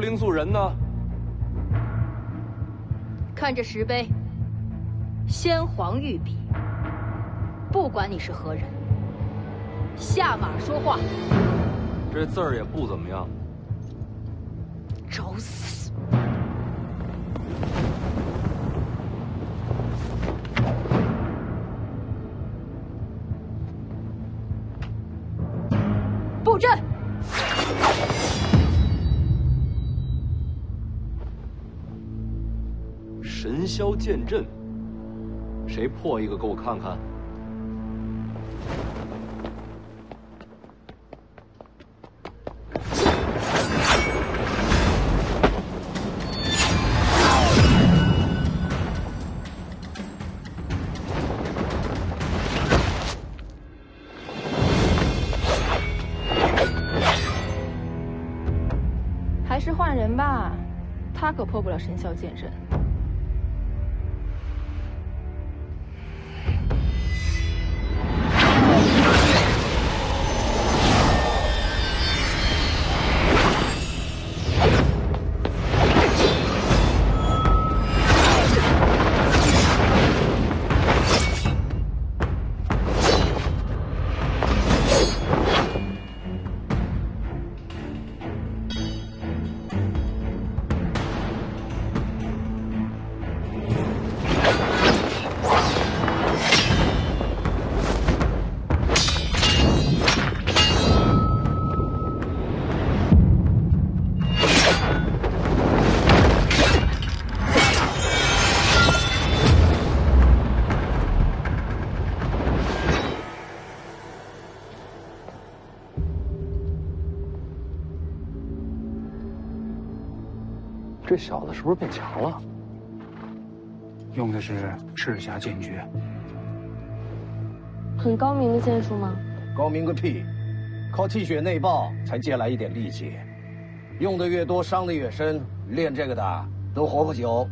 灵素人呢？看这石碑，先皇御笔。不管你是何人，下马说话。这字儿也不怎么样。找死！布阵！神霄剑阵，谁破一个给我看看？还是换人吧，他可破不了神霄剑阵。这小子是不是变强了？用的是赤霞剑诀，很高明的剑术吗？高明个屁！靠气血内爆才借来一点力气，用的越多伤的越深，练这个的都活不久。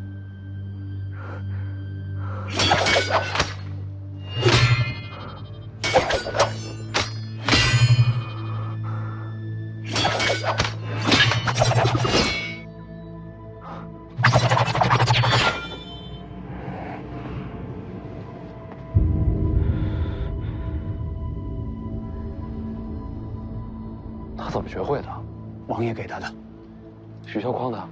他怎么学会的？王爷给他的。许萧匡的。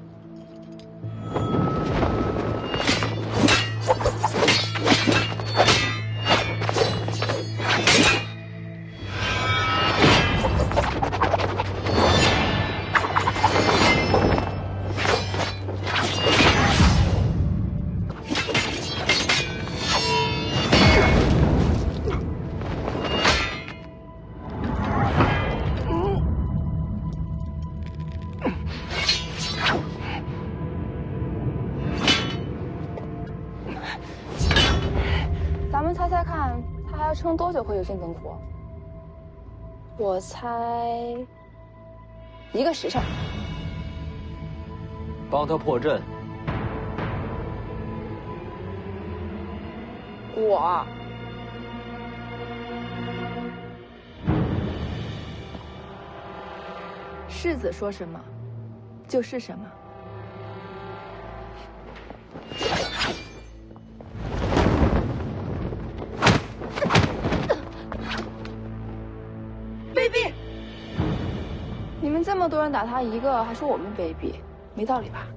咱们猜猜看，他还要撑多久会有这灯火？我猜1个时辰。帮他破阵。我世子说什么就是什么。卑鄙！你们这么多人打他一个，还说我们卑鄙，没道理吧？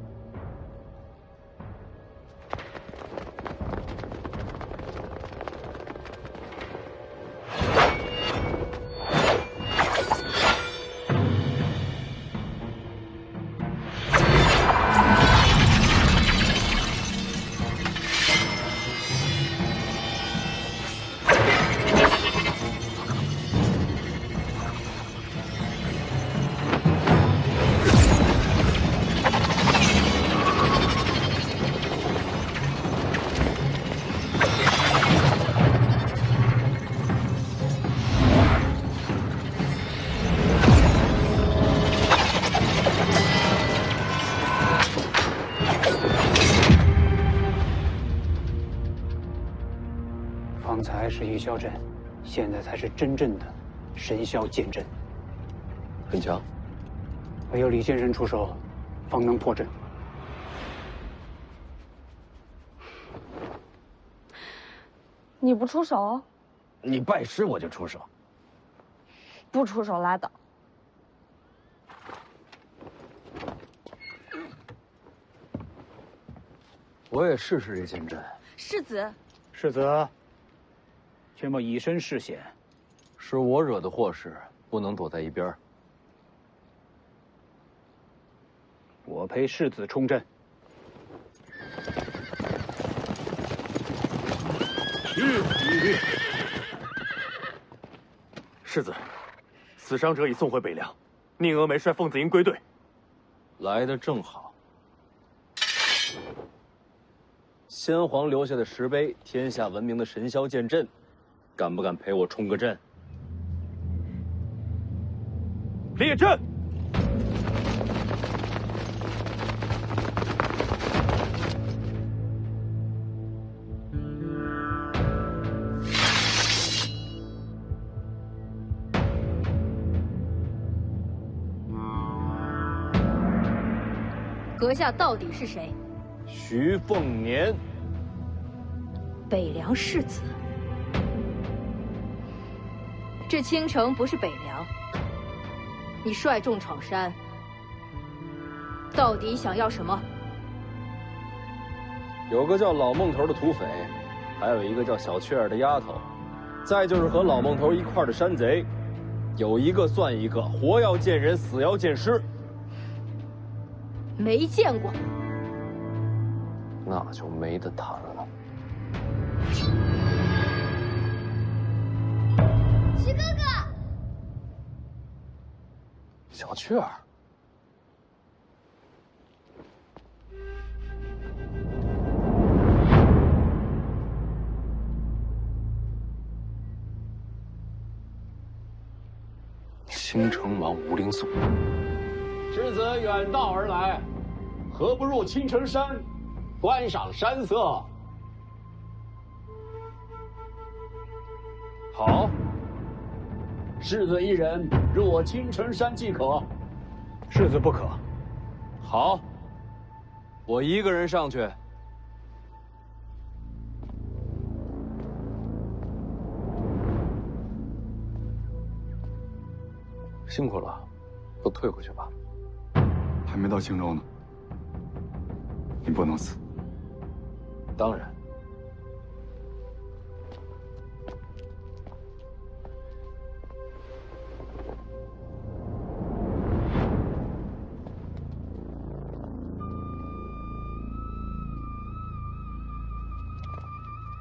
方才是玉霄阵，现在才是真正的神霄剑阵。很强。没有李先生出手，方能破阵。你不出手，你拜师我就出手。不出手拉倒。我也试试这剑阵。世子，世子，却莫以身试险。是我惹的祸事，不能躲在一边。我陪世子冲阵。世子，死伤者已送回北凉，宁峨眉率凤子营归队。来的正好。先皇留下的石碑，天下闻名的神霄剑阵，敢不敢陪我冲个阵？列阵！阁下到底是谁？徐凤年，北凉世子。这青城不是北凉，你率众闯山，到底想要什么？有个叫老孟头的土匪，还有一个叫小雀儿的丫头，再就是和老孟头一块儿的山贼，有一个算一个，活要见人，死要见尸。没见过，那就没得谈了。徐哥哥，小雀儿，青城王吴灵素。世子远道而来，何不入青城山，观赏山色？好，世子一人入我青城山即可。世子不可。好，我一个人上去。辛苦了，都退回去吧。还没到青州呢，你不能死。当然。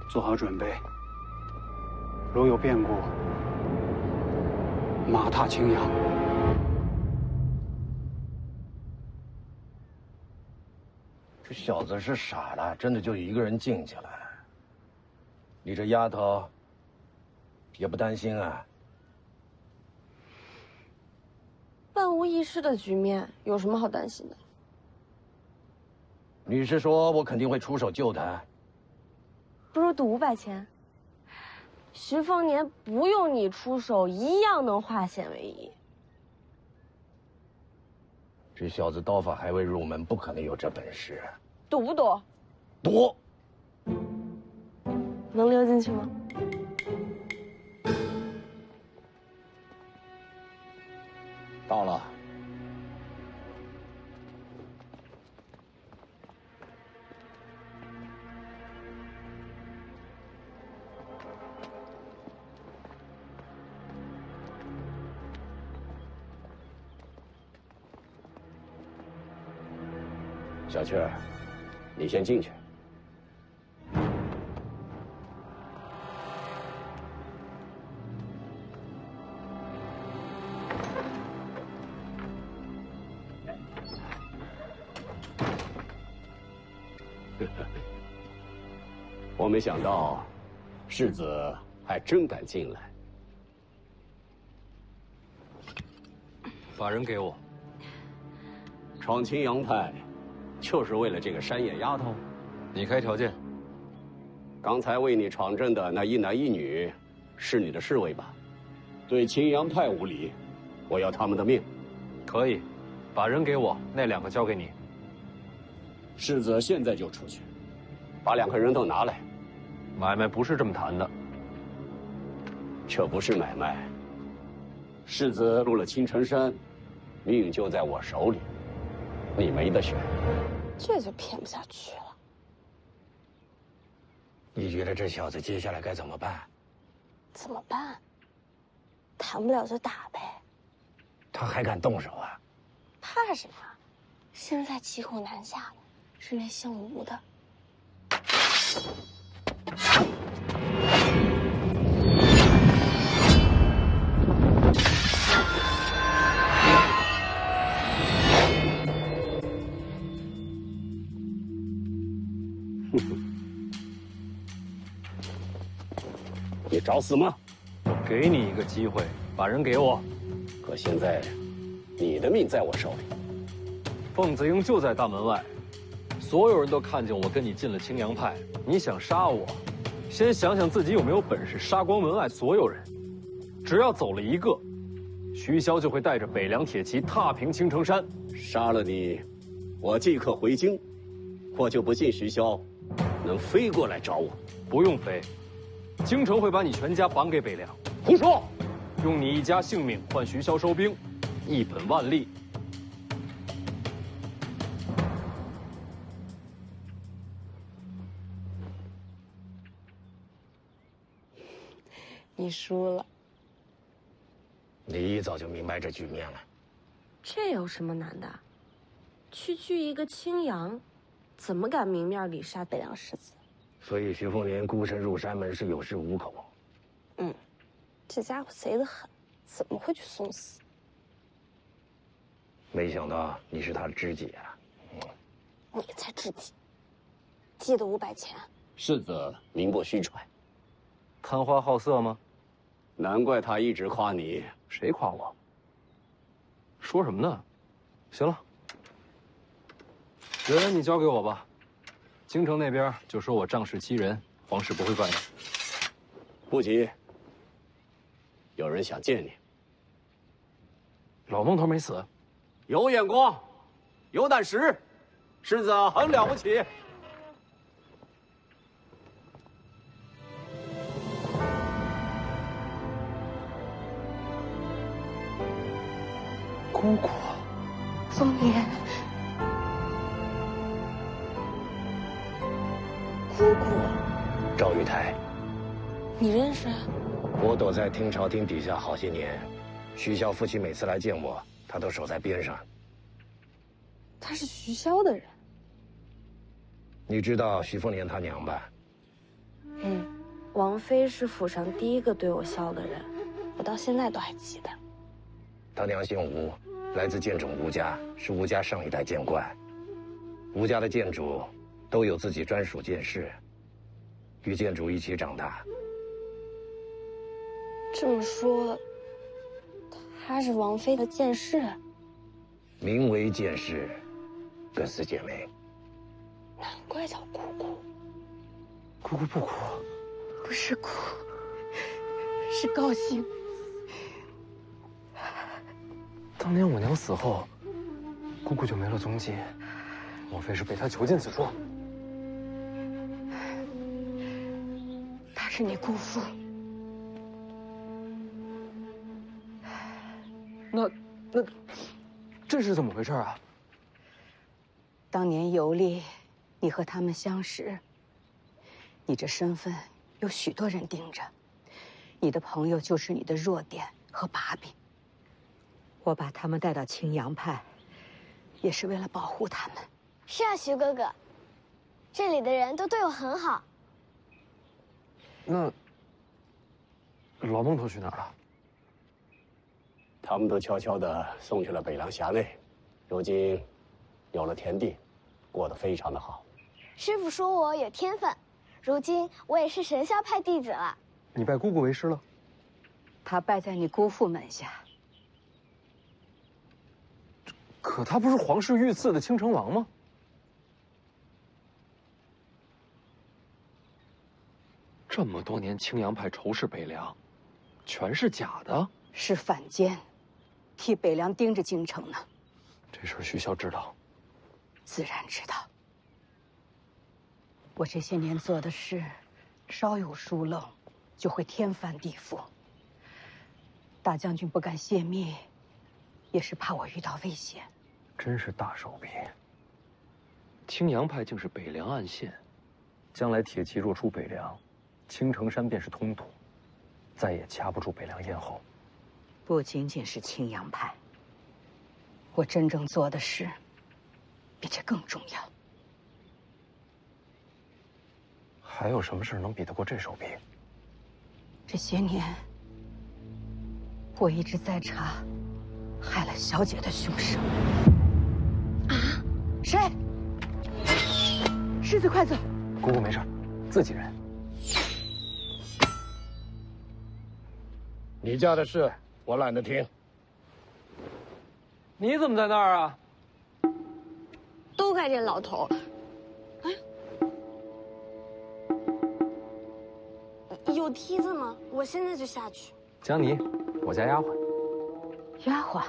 做好准备，如有变故，马踏青阳。这小子是傻了，真的就一个人静下来。你这丫头也不担心啊？万无一失的局面，有什么好担心的？你是说我肯定会出手救他？不如赌500钱。徐凤年不用你出手，一样能化险为夷。这小子刀法还未入门，不可能有这本事。赌不赌？赌。能溜进去吗？到了。小雀儿，你先进去。我没想到，世子还真敢进来。把人给我。闯青阳派。就是为了这个山野丫头，你开条件。刚才为你闯阵的那一男一女，是你的侍卫吧？对青阳派无礼，我要他们的命。可以，把人给我，那2个交给你。世子现在就出去，把2个人都拿来。买卖不是这么谈的。这不是买卖。世子入了青城山，命就在我手里，你没得选。这就骗不下去了。你觉得这小子接下来该怎么办？怎么办？谈不了就打呗。他还敢动手啊？怕什么？现在骑虎难下的是那姓吴的。你找死吗？我给你一个机会，把人给我。可现在，你的命在我手里。凤子英就在大门外，所有人都看见我跟你进了青阳派。你想杀我，先想想自己有没有本事杀光门外所有人。只要走了一个，徐骁就会带着北凉铁骑踏平青城山。杀了你，我即刻回京。我就不信徐骁能飞过来找我。不用飞，京城会把你全家绑给北凉。胡说！用你一家性命换徐骁收兵，一本万利。你输了。你一早就明白这局面了。这有什么难的？区区一个青阳，怎么敢明面里杀北凉世子？所以徐凤年孤身入山门是有恃无恐。这家伙贼得很，怎么会去送死？没想到你是他的知己啊！你才知己。记得500钱。世子名不虚传。贪花好色吗？难怪他一直夸你。谁夸我？说什么呢？行了，人你交给我吧。京城那边就说我仗势欺人，皇室不会怪你。不急，有人想见你。老孟头没死，有眼光，有胆识，世子很了不起。姑姑，凤年，姑姑，赵玉台，你认识？我躲在听朝廷底下好些年，徐骁父亲每次来见我，他都守在边上。他是徐骁的人。你知道徐凤年他娘吧？王妃是府上第一个对我笑的人，我到现在都还记得。他娘姓吴，来自剑种吴家，是吴家上一代剑冠。吴家的剑主都有自己专属剑室，与剑主一起长大。这么说，她是王妃的剑士，名为剑士，各司姐妹。难怪叫姑姑。姑姑不哭，不是哭，是高兴。当年我娘死后，姑姑就没了踪迹，莫非是被她囚禁此处？他是你姑父。那这是怎么回事啊？当年游历，你和他们相识，你这身份有许多人盯着，你的朋友就是你的弱点和把柄。我把他们带到青阳派，也是为了保护他们。是啊，徐哥哥，这里的人都对我很好。那老孟头去哪儿了？他们都悄悄地送去了北凉辖内，如今有了田地，过得非常的好。师傅说我有天分，如今我也是神霄派弟子了。你拜姑姑为师了？他拜在你姑父门下。可他不是皇室御赐的青城王吗？这么多年青阳派仇视北凉，全是假的？是反间，替北凉盯着京城呢。这事徐骁知道，自然知道。我这些年做的事，稍有疏漏，就会天翻地覆。大将军不敢泄密，也是怕我遇到危险。真是大手笔。青阳派竟是北凉暗线，将来铁骑若出北凉，青城山便是通途，再也掐不住北凉咽喉。不仅仅是青阳派，我真正做的事，比这更重要。还有什么事能比得过这手笔？这些年，我一直在查害了小姐的凶手。啊？谁？世子，快走！姑姑没事，自己人。你家的事我懒得听。你怎么在那儿啊？都怪这老头。哎，有梯子吗？我现在就下去。江妮，我家丫鬟。丫鬟，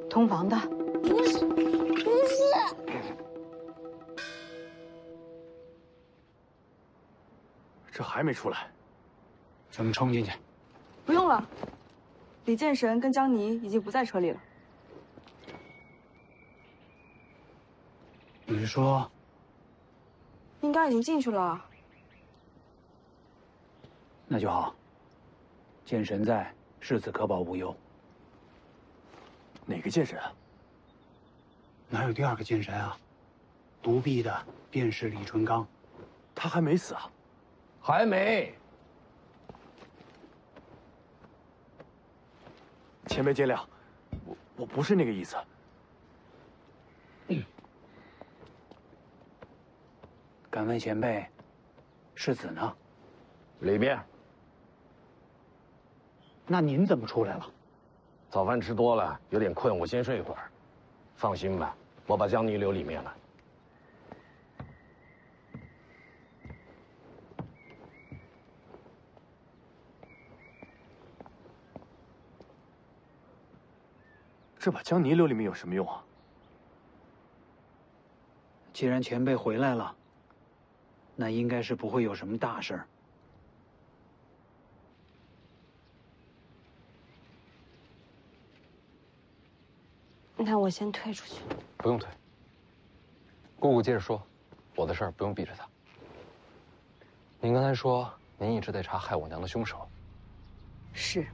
通房的？不是，不是。这还没出来，咱们冲进去。不用了，李剑神跟江妮已经不在车里了。你是说？应该已经进去了。那就好。剑神在，世子可保无忧。哪个剑神啊？哪有第二个剑神啊？独臂的便是李淳罡。他还没死啊？还没。前辈见谅，我不是那个意思。敢问前辈，世子呢？里面。那您怎么出来了？早饭吃多了，有点困，我先睡一会儿。放心吧，我把江妮留里面了。这把江妮留里面有什么用啊？既然前辈回来了，那应该是不会有什么大事儿。那我先退出去。不用退。姑姑接着说，我的事儿不用避着她。您刚才说您一直在查害我娘的凶手。是。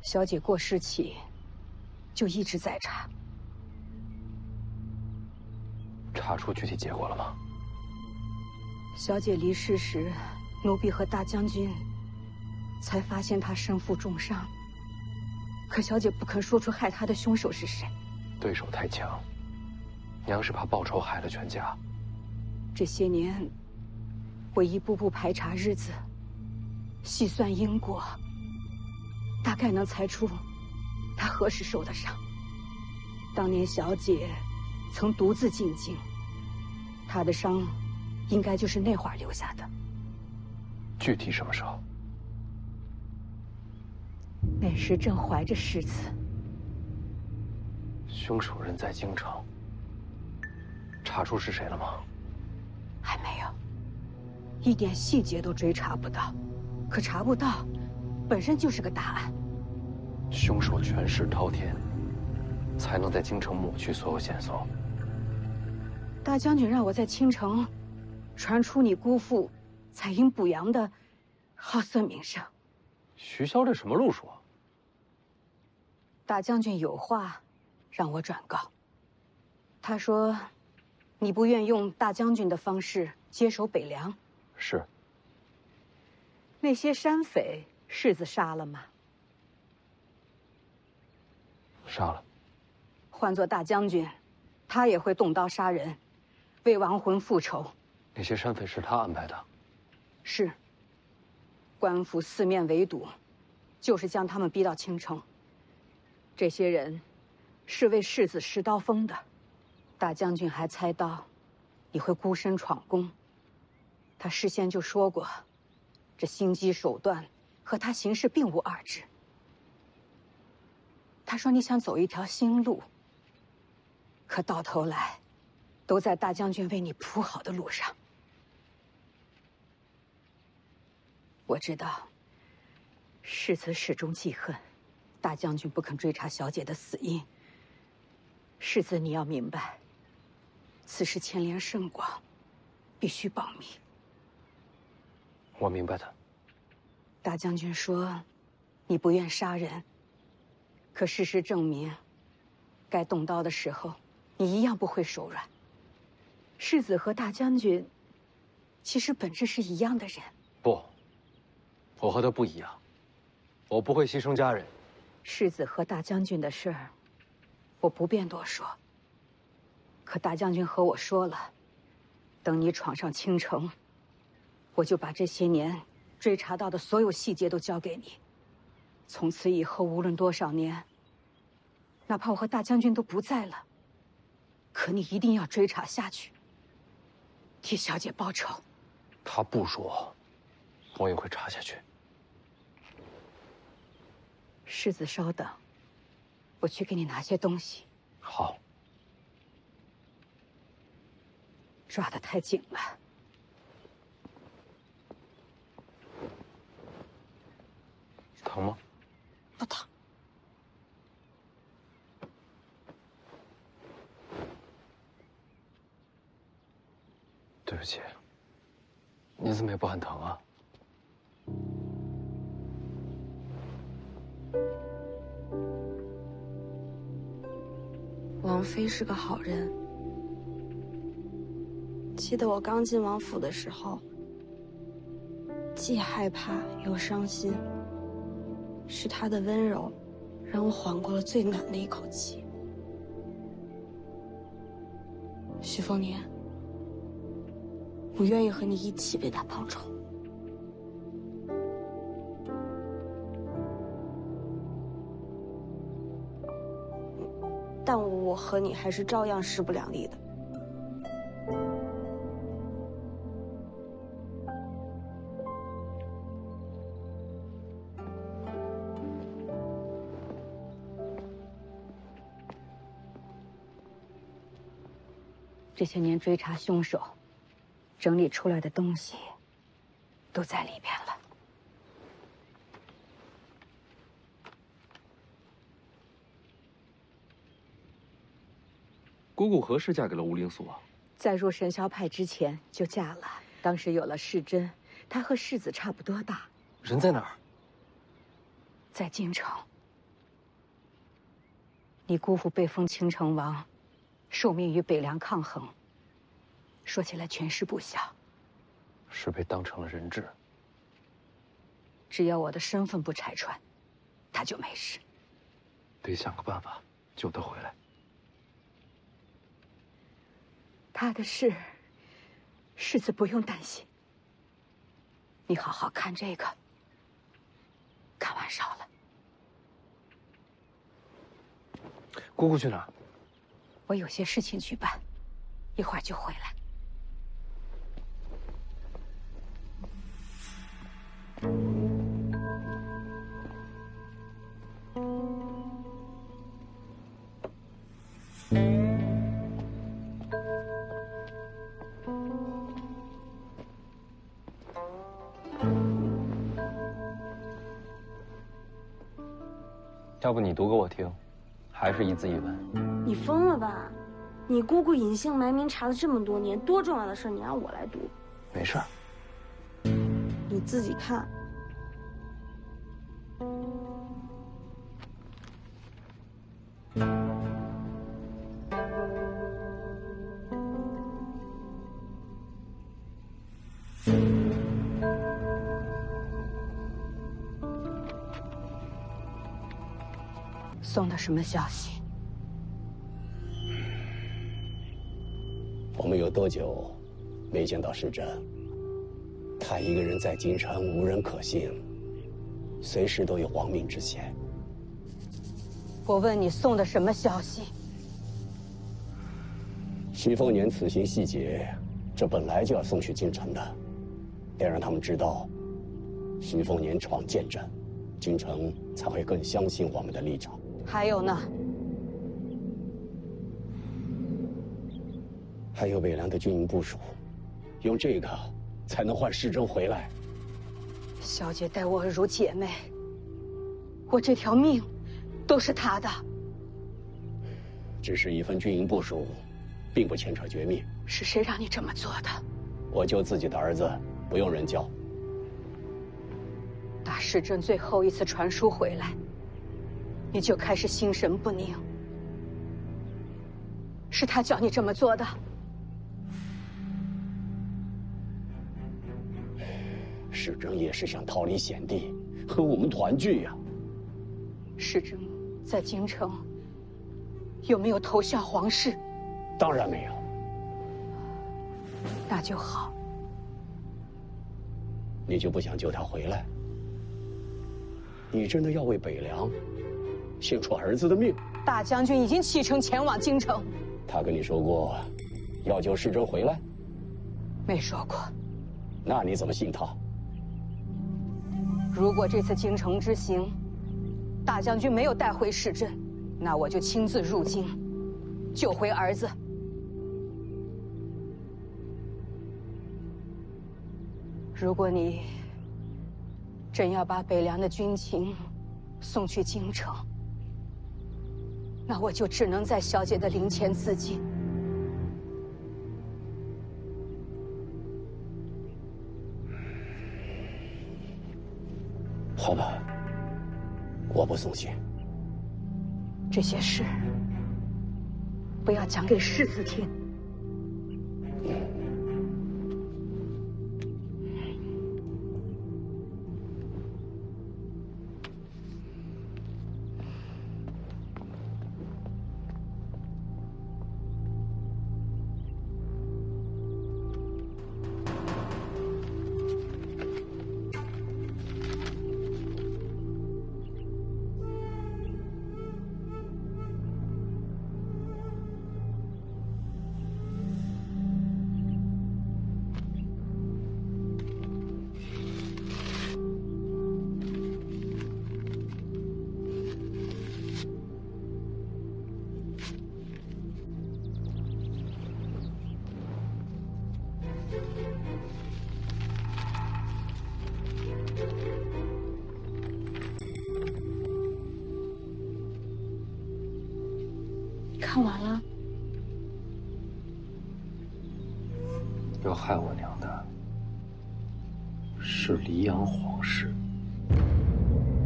小姐过世起，就一直在查。查出具体结果了吗？小姐离世时，奴婢和大将军才发现她身负重伤。可小姐不肯说出害她的凶手是谁。对手太强，娘是怕报仇害了全家。这些年，我一步步排查日子，细算因果，大概能猜出她何时受的伤。当年小姐曾独自进京，她的伤应该就是那会儿留下的。具体什么时候？那时正怀着世子。凶手人在京城，查出是谁了吗？还没有，一点细节都追查不到。可查不到，本身就是个大案。凶手权势滔天，才能在京城抹去所有线索。大将军让我在青城传出你姑父采阴补阳的好色名声。徐骁这什么路数啊？大将军有话让我转告。他说，你不愿用大将军的方式接手北凉。是。那些山匪，世子杀了吗？杀了。换做大将军，他也会动刀杀人，为亡魂复仇。那些山匪是他安排的。是。官府四面围堵，就是将他们逼到青城。这些人是为世子施刀锋的。大将军还猜到你会孤身闯宫，他事先就说过，这心机手段和他行事并无二致。他说你想走一条新路，可到头来，都在大将军为你铺好的路上。我知道，世子始终记恨大将军不肯追查小姐的死因。世子，你要明白，此事牵连甚广，必须保密。我明白的。大将军说，你不愿杀人，可事实证明，该动刀的时候，你一样不会手软。世子和大将军，其实本质是一样的人。不，我和他不一样，我不会牺牲家人。世子和大将军的事儿，我不便多说。可大将军和我说了，等你闯上青城，我就把这些年追查到的所有细节都交给你。从此以后，无论多少年，哪怕我和大将军都不在了，可你一定要追查下去，替小姐报仇。他不说，我也会查下去。世子，稍等，我去给你拿些东西。好。抓得太紧了。疼吗？不疼。对不起，你怎么也不喊疼啊？王妃是个好人。记得我刚进王府的时候，既害怕又伤心。是她的温柔，让我缓过了最难的一口气。徐凤年，我愿意和你一起为他报仇。但我和你还是照样势不两立的。这些年追查凶手，整理出来的东西，都在里边了。姑姑何时嫁给了吴灵素啊？在入神霄派之前就嫁了，当时有了世珍，她和世子差不多大。人在哪儿？在京城。你姑父被封青城王，受命与北凉抗衡。说起来权势不小。是被当成了人质。只要我的身份不拆穿，他就没事。得想个办法救他回来。他的事，世子不用担心。你好好看这个，看完烧了。姑姑去哪儿？我有些事情去办，一会儿就回来。要不你读给我听，还是一字一文？你疯了吧？你姑姑隐姓埋名查了这么多年，多重要的事你让我来读？没事儿。你自己看。送的什么消息？我们有多久没见到世珍？他一个人在京城，无人可信，随时都有亡命之险。我问你送的什么消息？徐凤年此行细节，这本来就要送去京城的，得让他们知道，徐凤年闯剑阵，京城才会更相信我们的立场。还有呢？还有北凉的军营部署，用这个才能换世珍回来。小姐待我如姐妹，我这条命都是她的。只是一份军营部署，并不牵扯绝密。是谁让你这么做的？我救自己的儿子，不用人教。打世珍最后一次传书回来，你就开始心神不宁。是他叫你这么做的。世珍也是想逃离险地，和我们团聚呀。世珍在京城有没有投效皇室？当然没有。那就好。你就不想救他回来？你真的要为北凉献出儿子的命？大将军已经启程前往京城。他跟你说过要救世珍回来？没说过。那你怎么信他？如果这次京城之行，大将军没有带回世珍，那我就亲自入京，救回儿子。如果你真要把北凉的军情送去京城，那我就只能在小姐的灵前自尽。好吧，我不送信。这些事不要讲给世子听。看完了。要害我娘的是黎阳皇室。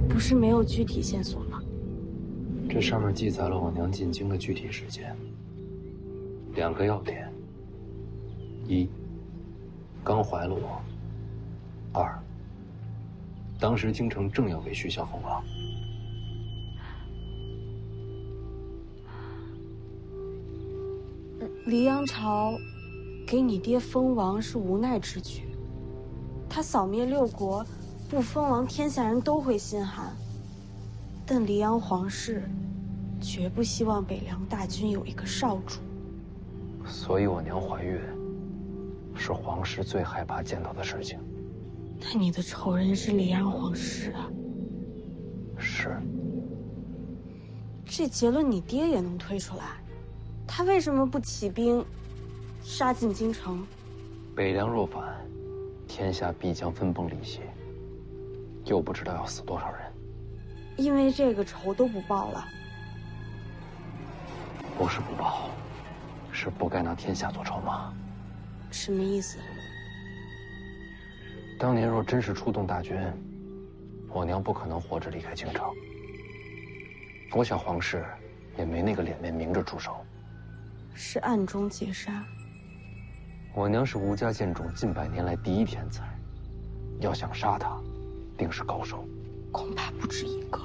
不是没有具体线索吗？这上面记载了我娘进京的具体时间。2个要点：一，刚怀了我；二，当时京城正要给徐孝封王。黎阳朝给你爹封王是无奈之举，他扫灭6国，不封王，天下人都会心寒。但黎阳皇室绝不希望北凉大军有一个少主，所以我娘怀孕，是皇室最害怕见到的事情。那你的仇人是黎阳皇室啊？是。这结论你爹也能推出来，他为什么不起兵杀进京城？北凉若反，天下必将分崩离析，又不知道要死多少人。因为这个仇都不报了。不是不报，是不该拿天下做筹码。什么意思？当年若真是出动大军，我娘不可能活着离开京城。我想皇室也没那个脸面明着出手，是暗中劫杀。我娘是吴家剑种近100年来第一天才，要想杀她，定是高手，恐怕不止一个。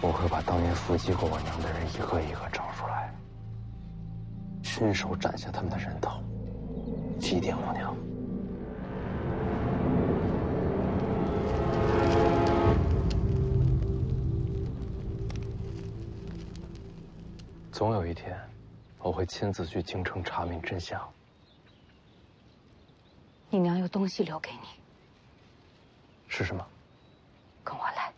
我会把当年伏击过我娘的人一个一个找出来，亲手斩下他们的人头，祭奠我娘。总有一天，我会亲自去京城查明真相。你娘有东西留给你，是什么？跟我来。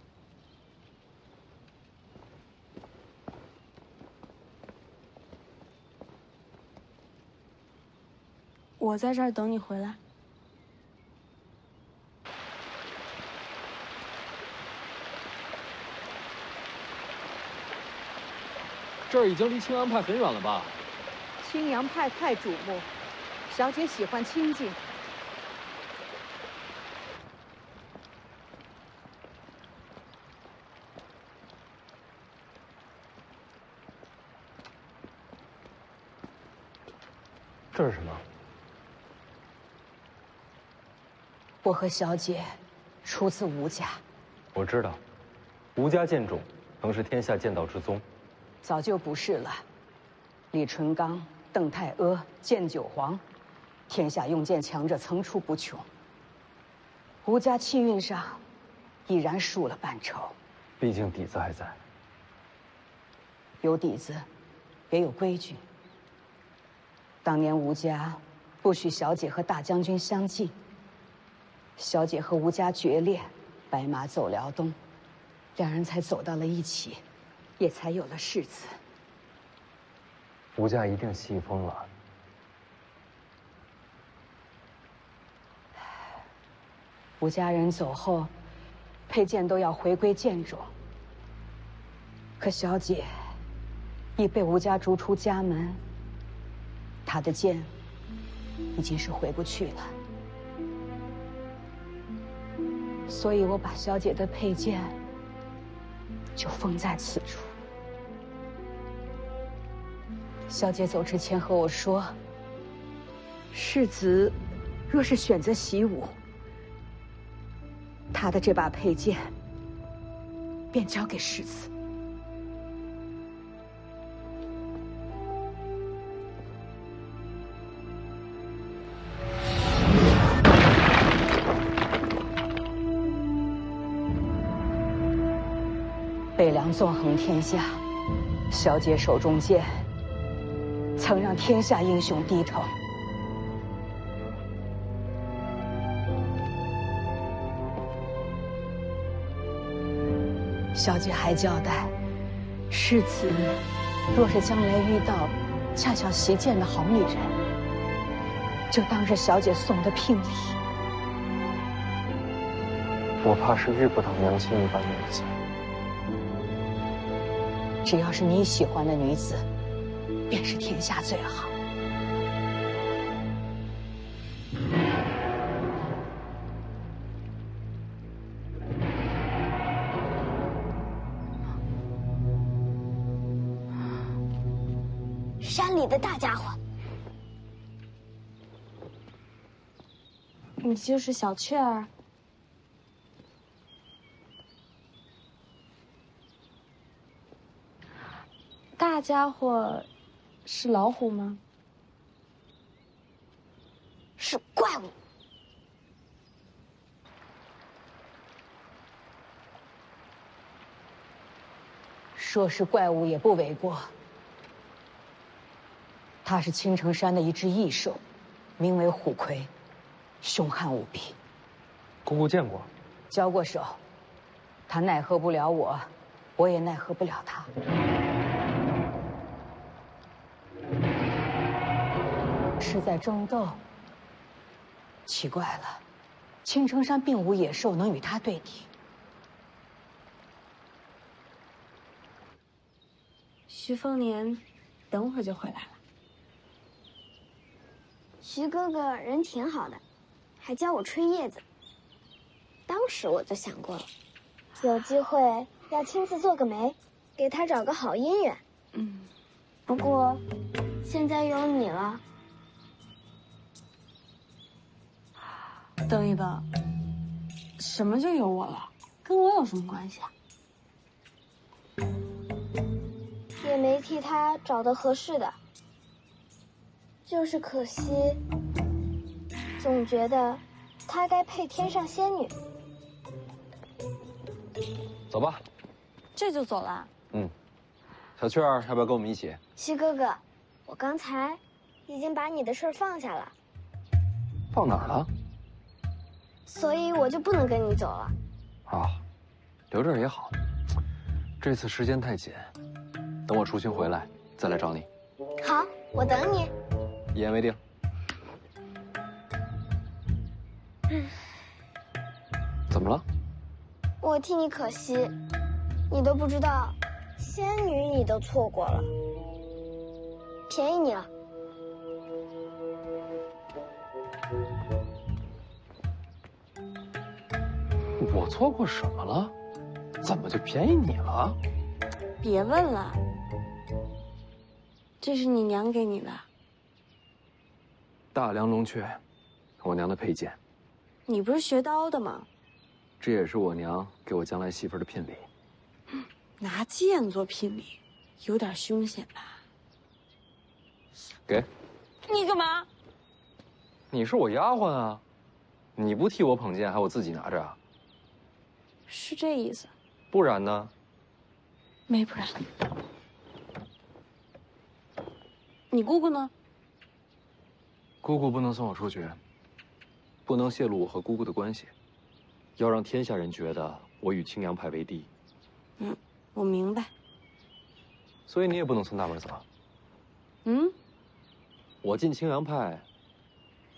我在这儿等你回来。这儿已经离青阳派很远了吧？青阳派太瞩目，小姐喜欢清静。这是什么？我和小姐出自吴家。我知道，吴家剑种曾是天下剑道之宗，早就不是了。李淳刚、邓太阿、剑九皇，天下用剑强者层出不穷。吴家气运上，已然输了半筹。毕竟底子还在。有底子，也有规矩。当年吴家不许小姐和大将军相近，小姐和吴家决裂，白马走辽东，两人才走到了一起，也才有了世子。吴家一定气疯了。吴家人走后，佩剑都要回归剑种。可小姐已被吴家逐出家门，她的剑已经是回不去了。所以我把小姐的佩剑就封在此处。小姐走之前和我说，世子若是选择习武，她的这把佩剑便交给世子。北凉纵横天下，小姐手中剑曾让天下英雄低头。小姐还交代，世子若是将来遇到恰巧习剑的好女人，就当是小姐送的聘礼。我怕是遇不到娘亲一般女子。只要是你喜欢的女子，便是天下最好。山里的大家伙，你就是小雀儿。大家伙是老虎吗？是怪物。说是怪物也不为过。它是青城山的一只异兽，名为虎魁，凶悍无比。姑姑见过，交过手，它奈何不了我，我也奈何不了它。是在争斗。奇怪了，青城山并无野兽能与它对敌。徐凤年，等会儿就回来了。徐哥哥人挺好的，还教我吹叶子。当时我就想过了，有机会要亲自做个媒，给他找个好姻缘。不过现在有你了。等一等，什么就有我了？跟我有什么关系啊？也没替他找到合适的，就是可惜，总觉得他该配天上仙女。走吧。这就走了？小雀儿，要不要跟我们一起？徐哥哥，我刚才已经把你的事儿放下了。放哪儿了？所以我就不能跟你走了。啊，留这儿也好。这次时间太紧，等我出行回来再来找你。好，我等你。一言为定。怎么了？我替你可惜，你都不知道，仙女你都错过了，便宜你了。我错过什么了？怎么就便宜你了？别问了，这是你娘给你的。大梁龙雀，我娘的佩剑。你不是学刀的吗？这也是我娘给我将来媳妇的聘礼。拿剑做聘礼，有点凶险吧？给。你干嘛？你是我丫鬟啊，你不替我捧剑，还我自己拿着啊？是这意思。不然呢？没不然。你姑姑呢？姑姑不能送我出去，不能泄露我和姑姑的关系，要让天下人觉得我与青阳派为敌。我明白。所以你也不能从大门走。我进青阳派，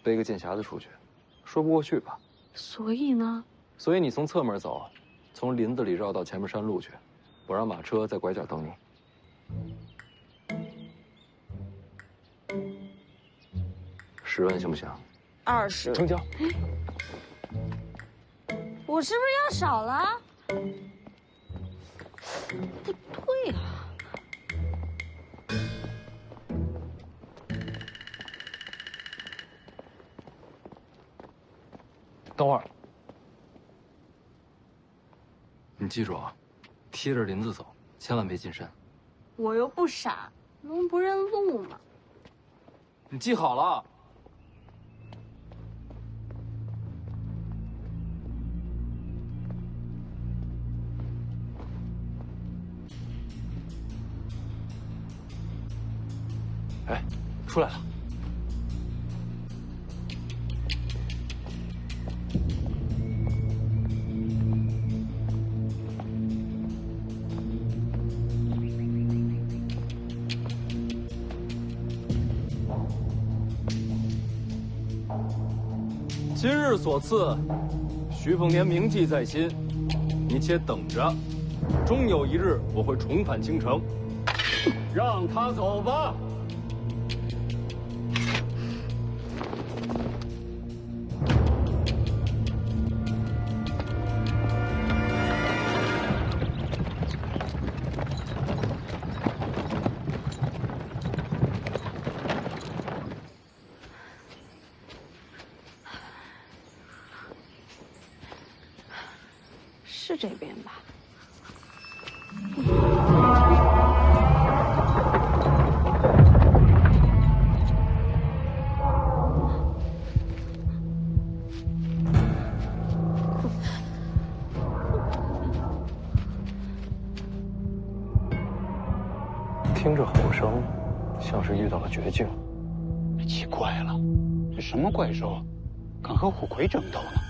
背个剑匣子出去，说不过去吧？所以呢？所以你从侧门走，从林子里绕到前面山路去，我让马车在拐角等你。10万行不行？20。成交。我是不是要少了？不对啊。等会儿，你记住啊，贴着林子走，千万别进山。我又不傻，能不认路吗？你记好了。哎，出来了。今日所赐，徐凤年铭记在心，你且等着，终有一日我会重返京城。让他走吧。是这边吧？听着吼声，像是遇到了绝境。奇怪了，这什么怪兽，敢和虎魁争斗呢？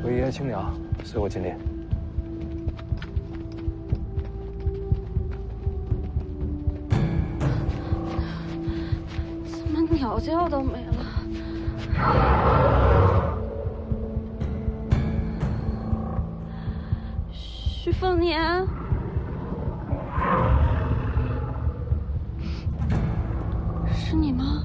韦爷、青娘，随我进殿。怎么鸟叫都没了？徐凤年，是你吗？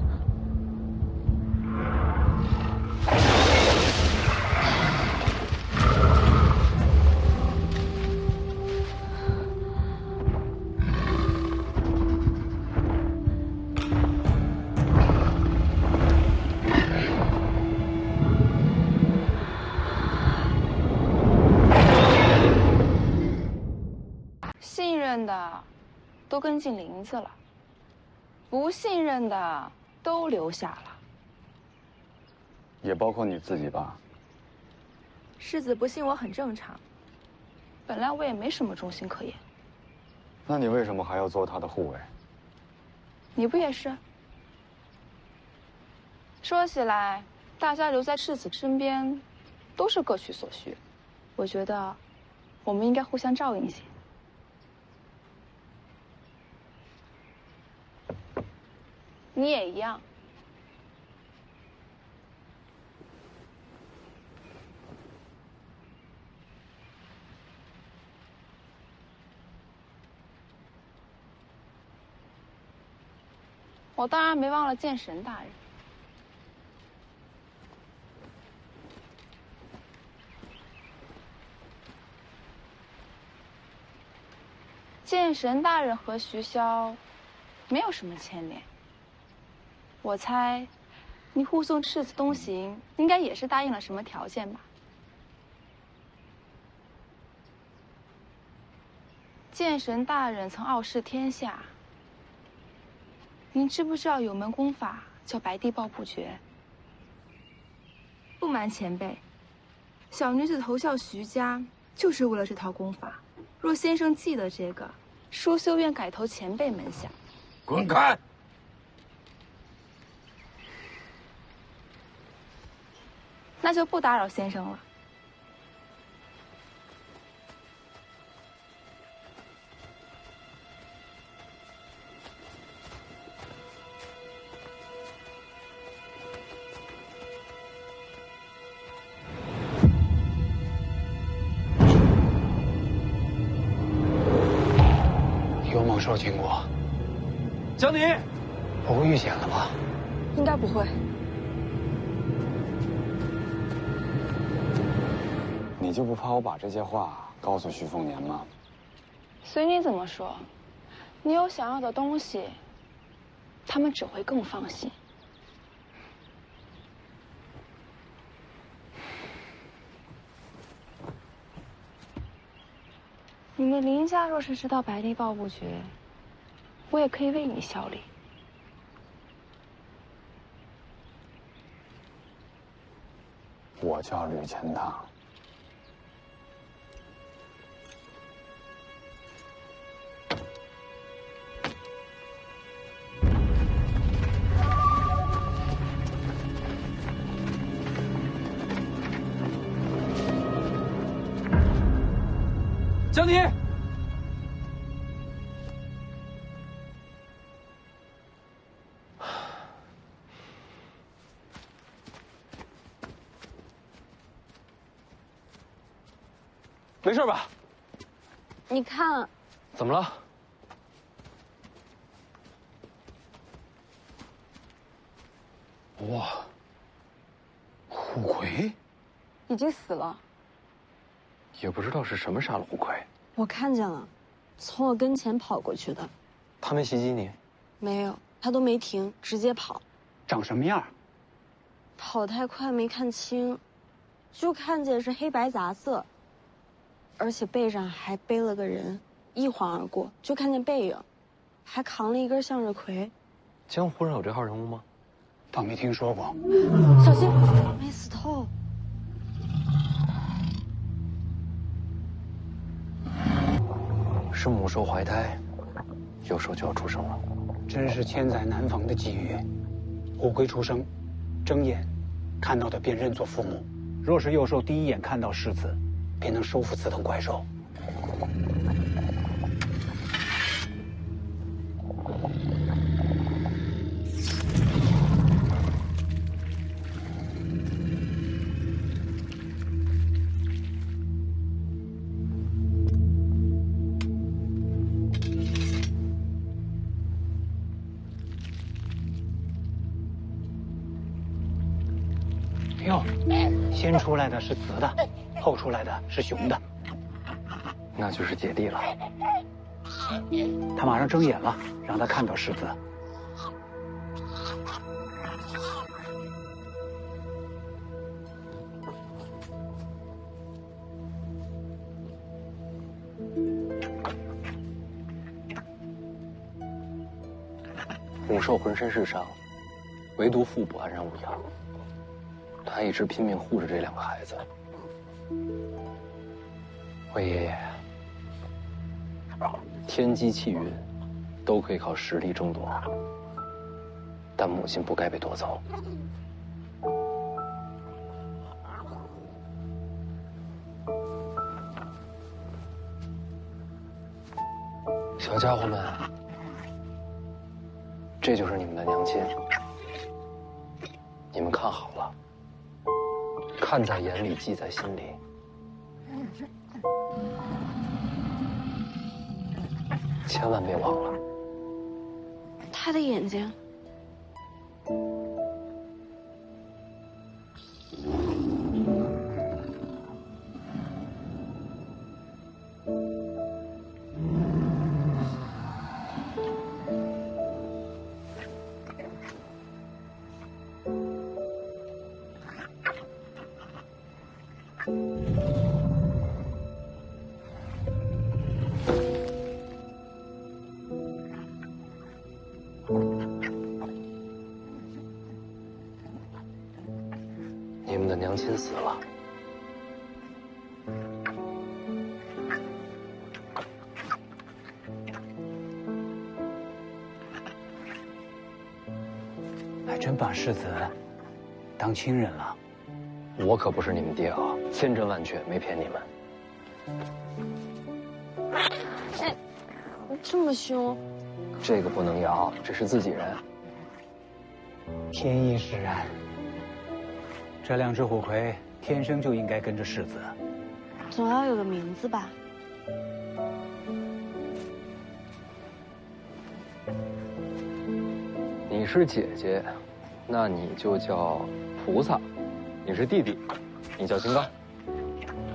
信任的都跟进林子了，不信任的都留下了，也包括你自己吧。世子不信我很正常，本来我也没什么忠心可言。那你为什么还要做他的护卫？你不也是？说起来，大家留在世子身边，都是各取所需。我觉得，我们应该互相照应些。你也一样。我当然没忘了剑神大人。剑神大人和徐骁没有什么牵连。我猜，你护送赤子东行，应该也是答应了什么条件吧？剑神大人曾傲视天下。您知不知道有门功法叫白帝抱不绝？不瞒前辈，小女子投效徐家就是为了这套功法。若先生记得这个，淑修愿改投前辈门下。滚开！那就不打扰先生了。有猛兽经过，江宁，不会遇险了吧？应该不会。你就不怕我把这些话告诉徐凤年吗？随你怎么说，你有想要的东西，他们只会更放心。你们林家若是知道白帝抱不绝，我也可以为你效力。我叫吕钱塘。江宁，没事吧？你看，怎么了？哇，虎魁已经死了。也不知道是什么杀了虎魁。我看见了，从我跟前跑过去的。他没袭击你？没有，他都没停，直接跑。长什么样？跑太快没看清，就看见是黑白杂色，而且背上还背了个人，一晃而过，就看见背影，还扛了一根向日葵。江湖上有这号人物吗？倒没听说过。小心，没死透。是母兽怀胎，幼兽就要出生了。真是千载难逢的机遇。虎魁出生，睁眼看到的便认作父母。若是幼兽第一眼看到世子，便能收服此等怪兽。哟，先出来的是雌的，后出来的是雄的，那就是姐弟了。他马上睁眼了，让他看到世子。母兽浑身是伤，唯独腹部安然无恙。他一直拼命护着这两个孩子。魏爷爷，天机气运都可以靠实力争夺，但母亲不该被夺走。小家伙们，这就是你们的娘亲，你们看好了，看在眼里，记在心里。千万别忘了。他的眼睛娘亲死了。还真把世子当亲人了。我可不是你们爹啊，千真万确，没骗你们。哎，这么凶！这个不能咬，这是自己人。天意使然，这两只虎魁天生就应该跟着世子。总要有个名字吧？你是姐姐，那你就叫菩萨；你是弟弟，你叫金刚。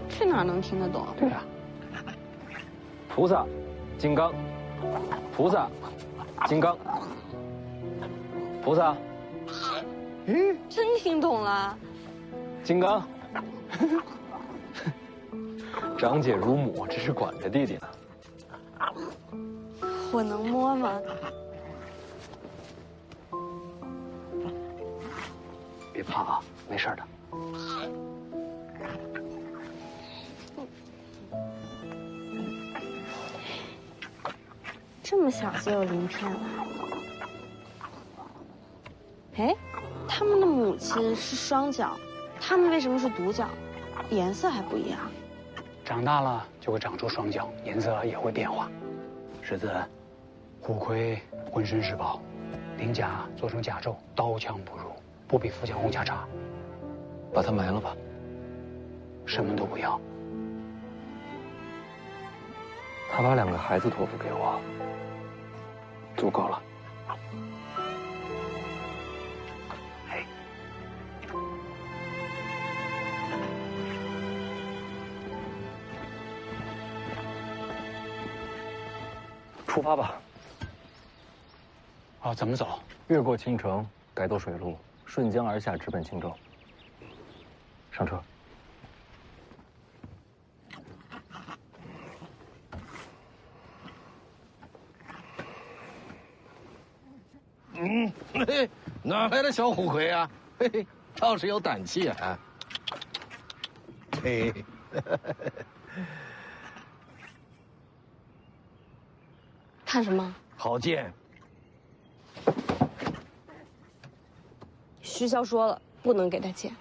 这哪能听得懂？对啊，菩萨，金刚，菩萨，金刚，菩萨。真听懂了。金刚，长姐如母，这是管着弟弟呢。我能摸吗？别怕啊，没事的。这么小就有鳞片了。哎，他们的母亲是双脚，他们为什么是独角？颜色还不一样。长大了就会长出双脚，颜色也会变化。世子，虎魁浑身是宝，鳞甲做成甲胄，刀枪不入，不比富强红家差。把它埋了吧。什么都不要。他把2个孩子托付给我，足够了。出发吧。哦，怎么走？越过青城，改走水路，顺江而下，直奔青州。上车。嘿，哪来的小虎魁啊？嘿嘿，倒是有胆气啊！嘿。看什么？好剑。徐骁说了，不能给他剑。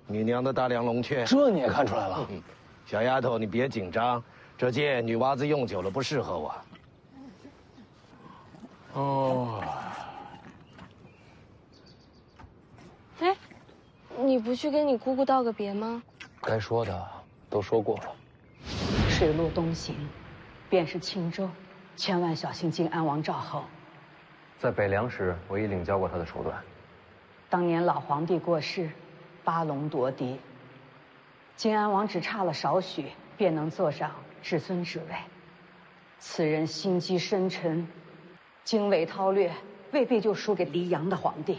你娘的大梁龙雀，这你也看出来了？小丫头，你别紧张，这剑女娃子用久了不适合我。哦。哎，你不去跟你姑姑道个别吗？该说的都说过了。水路东行，便是青州。千万小心靖安王赵后。在北凉时，我已领教过他的手段。当年老皇帝过世，八龙夺嫡，靖安王只差了少许，便能坐上至尊之位。此人心机深沉，经纬韬略，未必就输给黎阳的皇帝。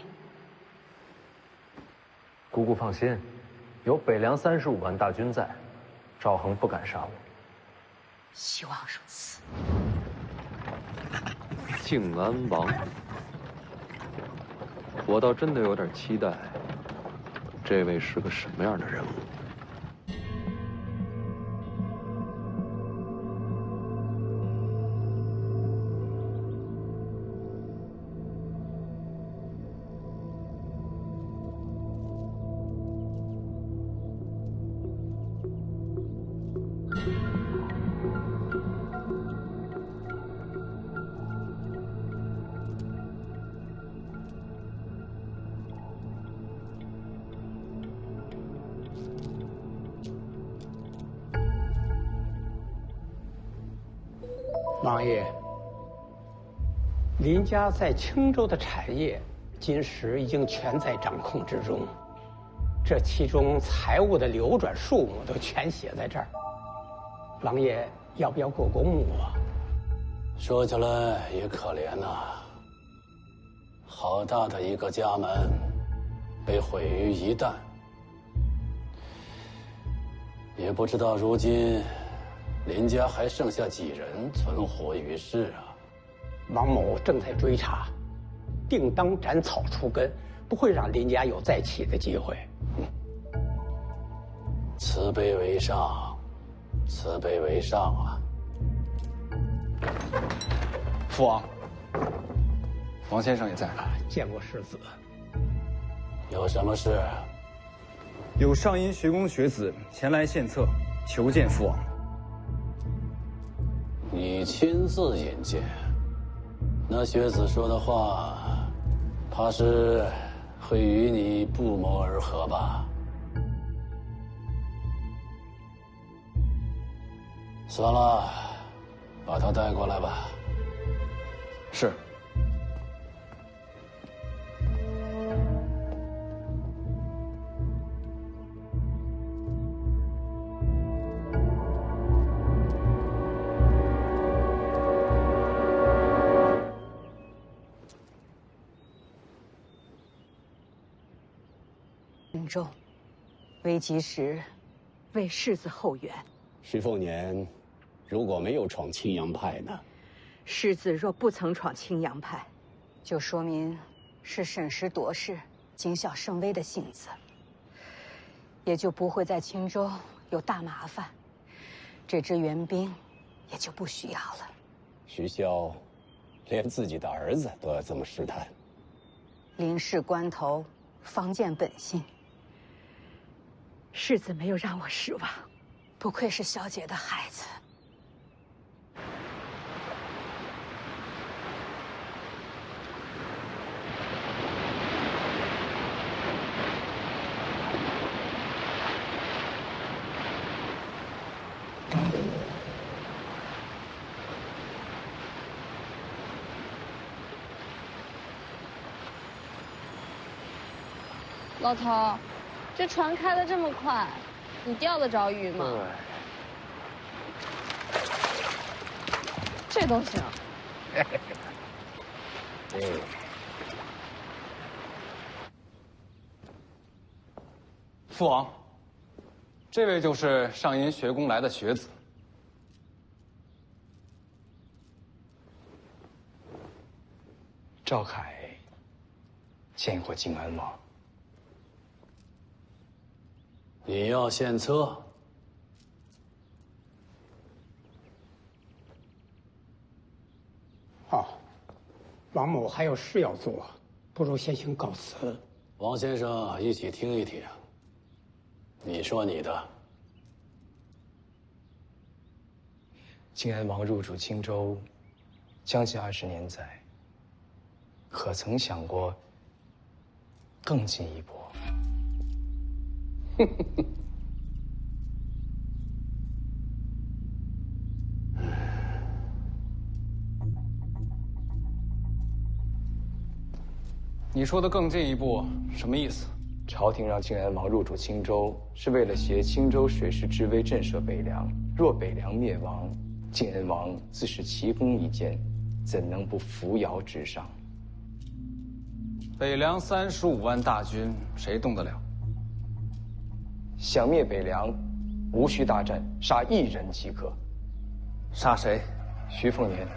姑姑放心，有北凉35万大军在，赵恒不敢杀我。希望如此。靖安王，我倒真的有点期待，这位是个什么样的人物？王爷，林家在青州的产业，今时已经全在掌控之中，这其中财物的流转数目都全写在这儿。王爷要不要过公目啊？说起来也可怜呐，好大的一个家门，被毁于一旦，也不知道如今林家还剩下几人存活于世啊？王某正在追查，定当斩草除根，不会让林家有再起的机会。慈悲为上，慈悲为上啊！父王，王先生也在。见过世子。有什么事？有上阴学宫学子前来献策，求见父王。你亲自引荐？那学子说的话，怕是会与你不谋而合吧？算了，把他带过来吧。是。郑重，危急时，为世子后援。徐凤年，如果没有闯青阳派呢？世子若不曾闯青阳派，就说明是审时度势、谨小慎微的性子，也就不会在青州有大麻烦，这支援兵也就不需要了。徐骁，连自己的儿子都要这么试探，临事关头，方见本性。世子没有让我失望，不愧是小姐的孩子。老头，这船开得这么快，你钓得着鱼吗？这都行。父王，这位就是上阴学宫来的学子。赵凯见过靖安王。你要献策？哦，王某还有事要做，不如先行告辞。王先生，一起听一听。你说你的。靖安王入主青州，将近20年载，可曾想过更进一步？你说的更进一步什么意思？朝廷让靖安王入主青州，是为了挟青州水师之威震慑北凉。若北凉灭亡，靖安王自是奇功一件，怎能不扶摇直上？北凉35万大军，谁动得了？想灭北凉，无需大战，杀1人即可。杀谁？徐凤年。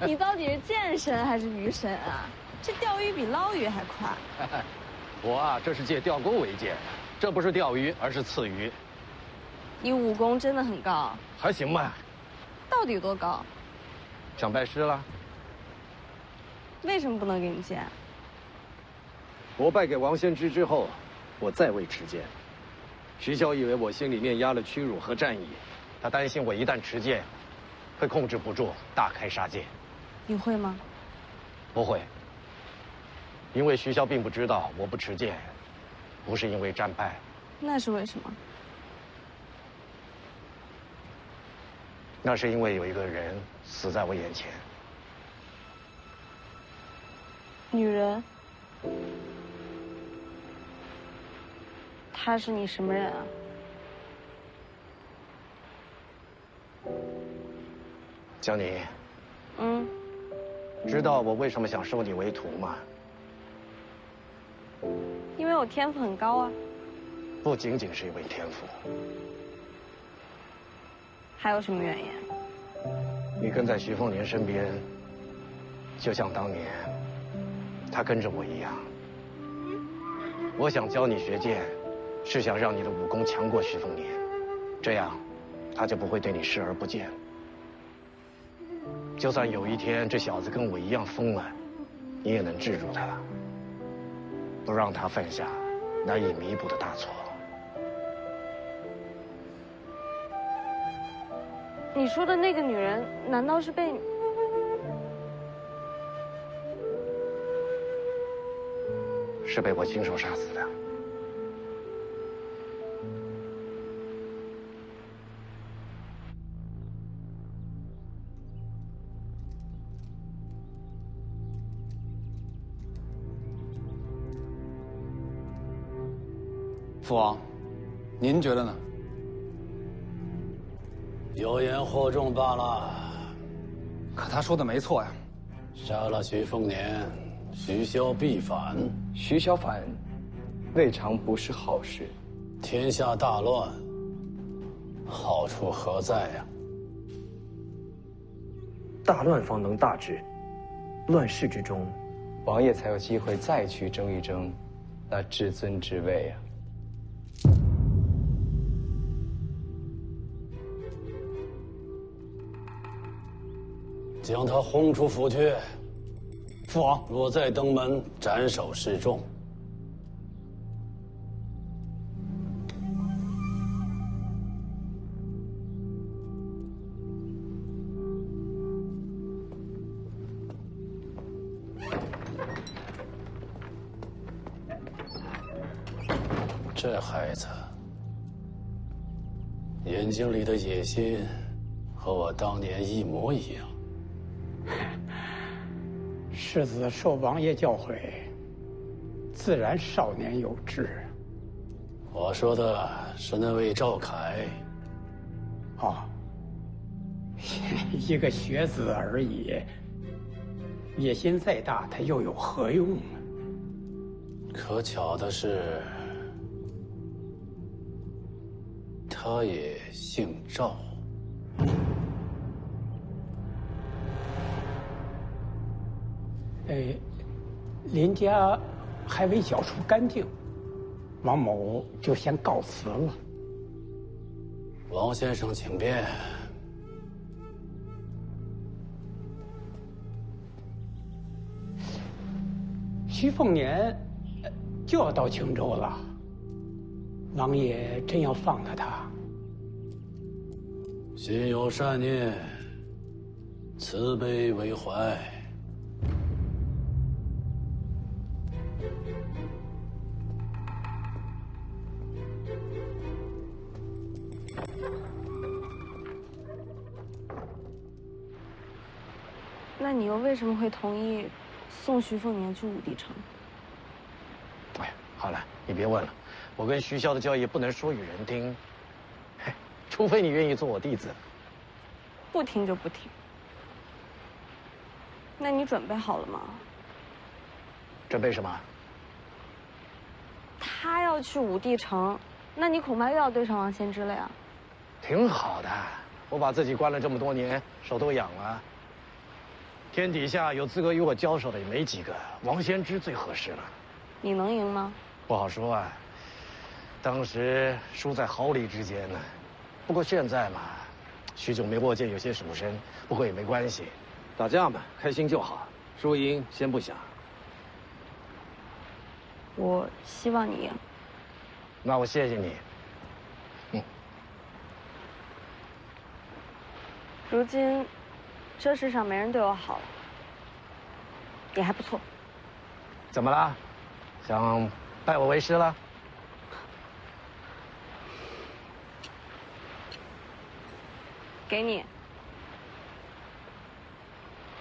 你到底是剑神还是鱼神啊？这钓鱼比捞鱼还快。我啊，这是借钓钩为剑，这不是钓鱼，而是刺鱼。你武功真的很高，还行吧。到底多高？想拜师了？为什么不能给你剑？我败给王先知之后，我再未持剑。徐骁以为我心里面压了屈辱和战意，他担心我一旦持剑，会控制不住，大开杀戒。你会吗？不会，因为徐骁并不知道我不持剑，不是因为战败。那是为什么？那是因为有一个人死在我眼前。女人？她是你什么人啊？江宁。嗯。知道我为什么想收你为徒吗？因为我天赋很高啊。不仅仅是因为天赋。还有什么原因？你跟在徐凤年身边，就像当年他跟着我一样。我想教你学剑，是想让你的武功强过徐凤年，这样他就不会对你视而不见。就算有一天这小子跟我一样疯了，你也能制住他，不让他犯下难以弥补的大错。你说的那个女人，难道是被……是被我亲手杀死的。父王，您觉得呢？有言惑众罢了。可他说的没错呀。杀了徐凤年，徐骁必反。徐骁反，未尝不是好事。天下大乱，好处何在呀？大乱方能大治，乱世之中，王爷才有机会再去争一争那至尊之位啊！将他轰出府去。父王，若再登门，斩首示众。这孩子眼睛里的野心和我当年一模一样。世子受王爷教诲，自然少年有志。我说的是那位赵凯。哦，一个学子而已，野心再大，他又有何用呢？可巧的是，他也姓赵。林家还未缴出干净，王某就先告辞了。王先生，请便。徐凤年就要到青州了，王爷真要放了他？心有善念，慈悲为怀。那你又为什么会同意送徐凤年去武帝城？哎，好了，你别问了，我跟徐骁的交易不能说与人听，除非你愿意做我弟子。不听就不听。那你准备好了吗？准备什么？他要去武帝城，那你恐怕又要对上王先知了呀。挺好的，我把自己关了这么多年，手都痒了。天底下有资格与我交手的也没几个，王先知最合适了。你能赢吗？不好说啊，当时输在毫厘之间呢。不过现在嘛，许久没握剑，有些属身，不过也没关系。打架嘛，开心就好，输赢先不想。我希望你赢。那我谢谢你。如今，这世上没人对我好了，也还不错。怎么了？想拜我为师了？给你，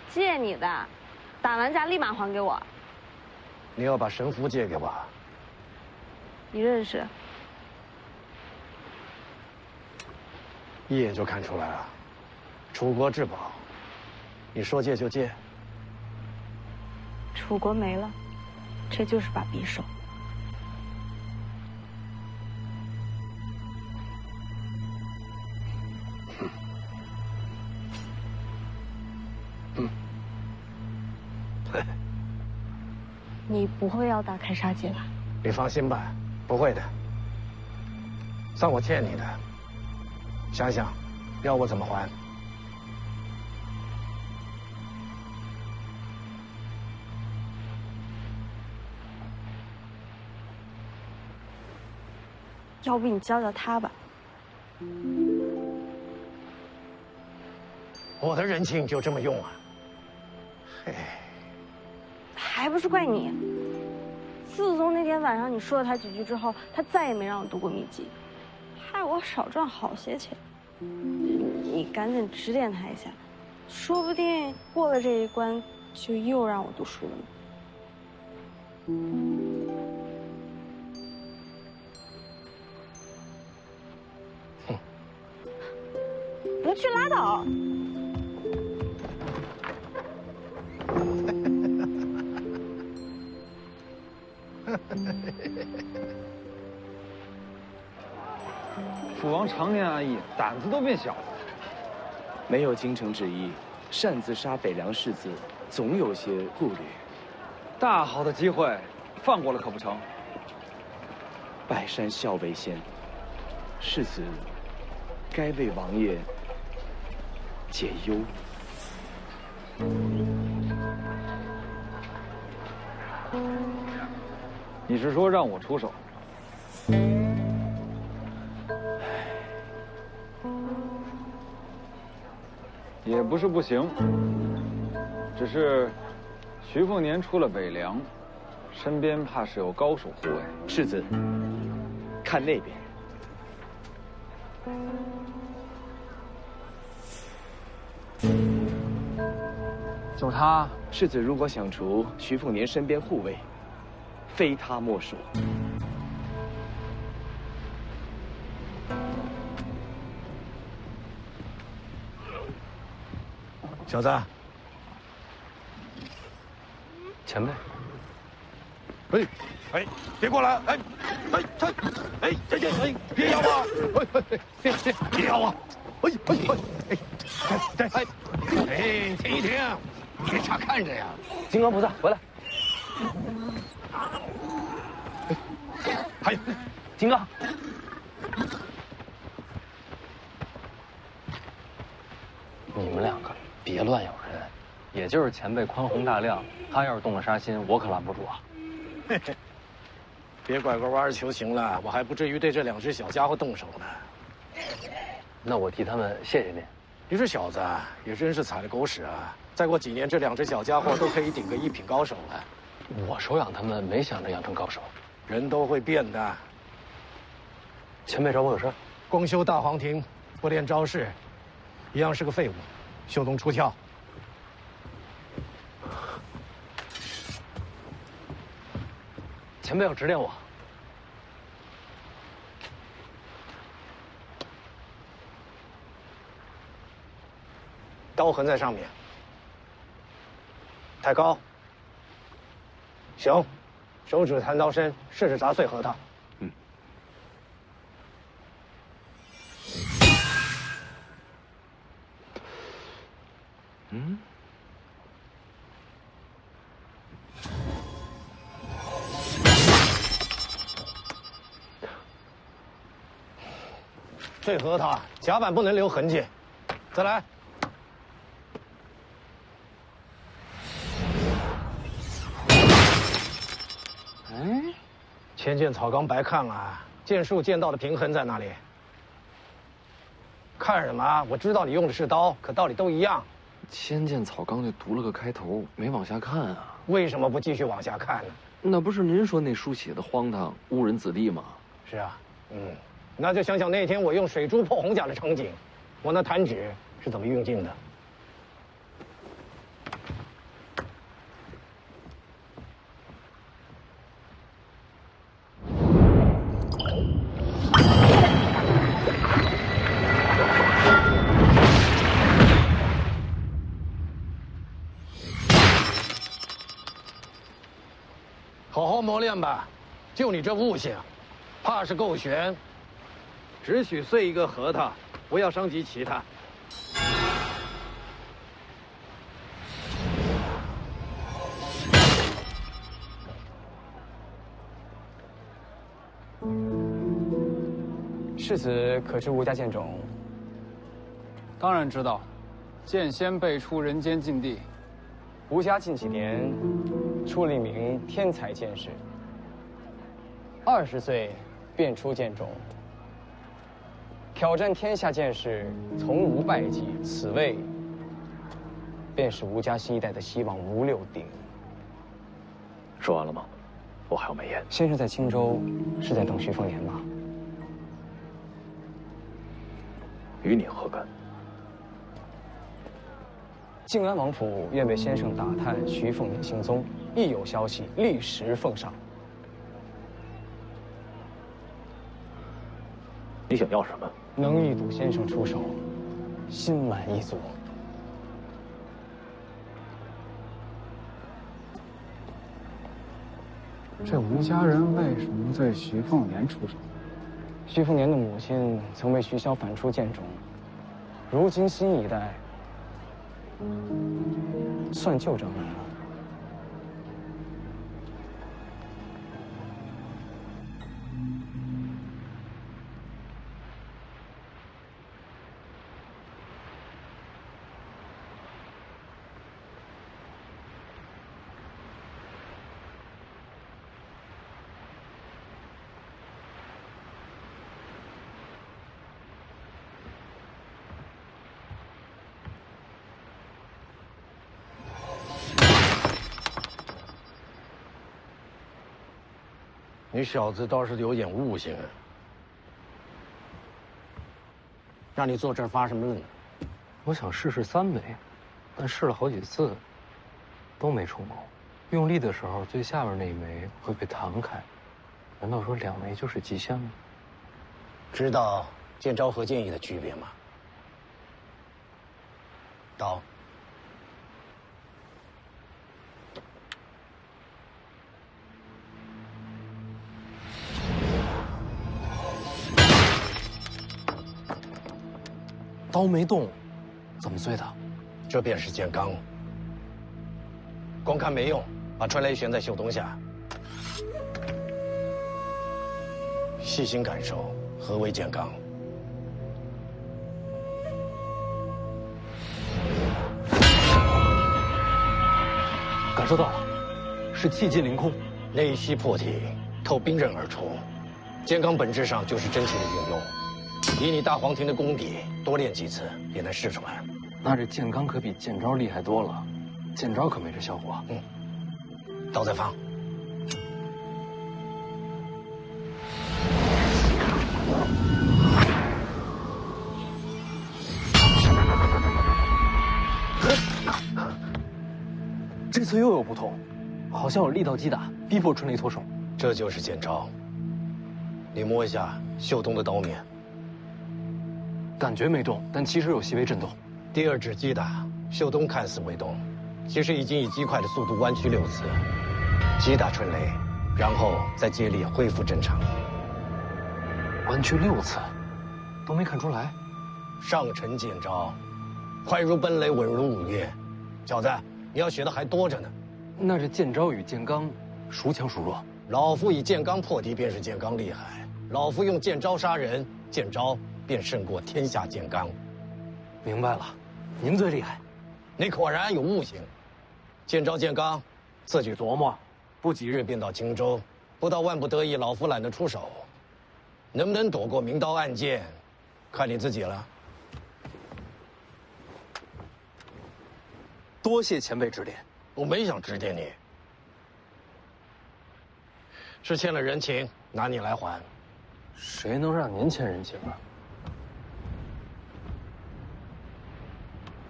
借你的，打完架立马还给我。你要把神符借给我？你认识？一眼就看出来了，楚国至宝，你说借就借。楚国没了，这就是把匕首。你不会要大开杀戒吧？你放心吧，不会的。算我欠你的，想想，要我怎么还？要不你教教他吧。我的人情就这么用啊？嘿，还不是怪你。自从那天晚上你说了他几句之后，他再也没让我读过秘籍，害我少赚好些钱。你赶紧指点他一下，说不定过了这一关，就又让我读书了呢。不去拉倒。父王常年安逸，胆子都变小了。没有京城之意，擅自杀北凉世子，总有些顾虑。大好的机会，放过了可不成？拜山校尉先，世子该为王爷解忧。你是说让我出手？也不是不行，只是徐凤年出了北凉，身边怕是有高手护卫。世子，看那边。就是他。世子如果想除徐凤年身边护卫，非他莫属。小子，前辈，哎，别过来！哎，别咬我！别咬我！停一停，别傻看着呀！金刚菩萨，回来！还有，金刚，你们两个别乱咬人。也就是前辈宽宏大量，他要是动了杀心，我可拦不住啊！嘿嘿，别拐个弯求情了，我还不至于对这2只小家伙动手呢。那我替他们谢谢您。你这小子也真是踩了狗屎啊！再过几年，这2只小家伙都可以顶个1品高手了。我收养他们，没想着养成高手。人都会变的。前辈找我有事？光修大黄庭，不练招式，一样是个废物，休东出鞘。前辈要指点我。刀痕在上面，太高。行，手指弹刀身，试试砸碎核桃。碎核桃，甲板不能留痕迹。再来。哎，千剑草纲白看啊，剑术剑道的平衡在哪里？看什么？我知道你用的是刀，可道理都一样。千剑草纲就读了个开头，没往下看啊。为什么不继续往下看呢？那不是您说那书写的荒唐，误人子弟吗？是啊，那就想想那天我用水珠破红甲的场景，我那弹指是怎么运镜的。好好磨练吧，就你这悟性，怕是够悬。只许碎一个核桃，不要伤及其他。世子可知吴家剑种？当然知道，剑仙辈出，人间禁地。吴家近几年出了一名天才剑士，20岁便出剑种，挑战天下剑士，从无败绩。此位便是吴家新一代的希望吴六鼎。说完了吗？我还有美言。先生在青州是在等徐凤年吗？与你何干？靖安王府愿为先生打探徐凤年行踪，一有消息立时奉上。你想要什么？能一睹先生出手，心满意足。这吴家人为什么对徐凤年出手？徐凤年的母亲曾为徐骁反出剑种，如今新一代算旧账本了。你小子倒是有点悟性啊！让你坐这儿发什么愣？我想试试3枚，但试了好几次，都没出毛。用力的时候，最下面那一枚会被弹开。难道说2枚就是极限吗？知道剑招和剑意的区别吗？刀。刀没动，怎么碎的？这便是剑罡。光看没用，把穿雷悬在袖东下，细心感受何为剑罡。感受到了，是气尽凌空，内息破体，透冰刃而出。剑罡本质上就是真气的运用。以你大黄庭的功底，多练几次也能试出来。那这剑罡可比剑招厉害多了，剑招可没这效果。刀再放。这次又有不同，好像有力道击打，逼迫春雷脱手。这就是剑招。你摸一下袖东的刀面。感觉没动，但其实有细微震动。第2指击打，袖东看似未动，其实已经以极快的速度弯曲6次，击打春雷，然后再接力恢复正常。弯曲6次，都没看出来。上乘剑招，快如奔雷，稳如五岳。小子，你要学的还多着呢。那这剑招与剑罡，孰强孰弱？老夫以剑罡破敌，便是剑罡厉害。老夫用剑招杀人，剑招便胜过天下剑罡。明白了，您最厉害。你果然有悟性。剑招剑罡，自己琢磨。不几日便到青州，不到万不得已，老夫懒得出手。能不能躲过明刀暗箭，看你自己了。多谢前辈指点。我没想指点你，是欠了人情，拿你来还。谁能让您欠人情啊？